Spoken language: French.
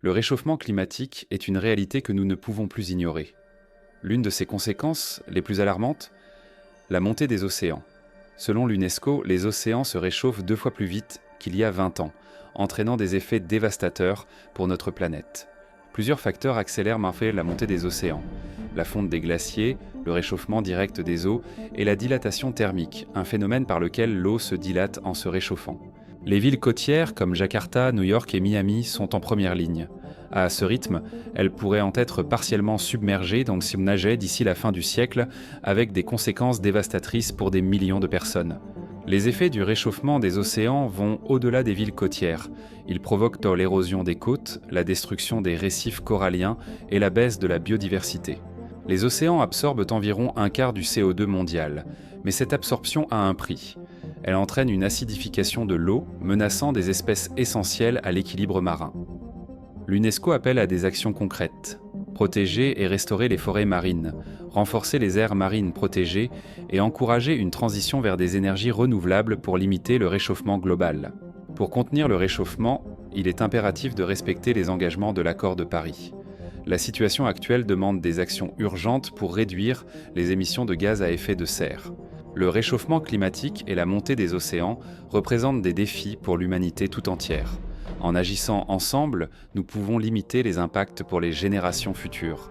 Le réchauffement climatique est une réalité que nous ne pouvons plus ignorer. L'une de ses conséquences les plus alarmantes, la montée des océans. Selon l'UNESCO, les océans se réchauffent 2 fois plus vite qu'il y a 20 ans, entraînant des effets dévastateurs pour notre planète. Plusieurs facteurs accélèrent en fait la montée des océans. La fonte des glaciers, le réchauffement direct des eaux et la dilatation thermique, un phénomène par lequel l'eau se dilate en se réchauffant. Les villes côtières comme Jakarta, New York et Miami sont en première ligne. À ce rythme, elles pourraient en être partiellement submergées, donc si on nageait d'ici la fin du siècle, avec des conséquences dévastatrices pour des millions de personnes. Les effets du réchauffement des océans vont au-delà des villes côtières. Ils provoquent l'érosion des côtes, la destruction des récifs coralliens et la baisse de la biodiversité. Les océans absorbent environ un quart du CO2 mondial, mais cette absorption a un prix. Elle entraîne une acidification de l'eau, menaçant des espèces essentielles à l'équilibre marin. L'UNESCO appelle à des actions concrètes. Protéger et restaurer les forêts marines, renforcer les aires marines protégées et encourager une transition vers des énergies renouvelables pour limiter le réchauffement global. Pour contenir le réchauffement, il est impératif de respecter les engagements de l'accord de Paris. La situation actuelle demande des actions urgentes pour réduire les émissions de gaz à effet de serre. Le réchauffement climatique et la montée des océans représentent des défis pour l'humanité tout entière. En agissant ensemble, nous pouvons limiter les impacts pour les générations futures.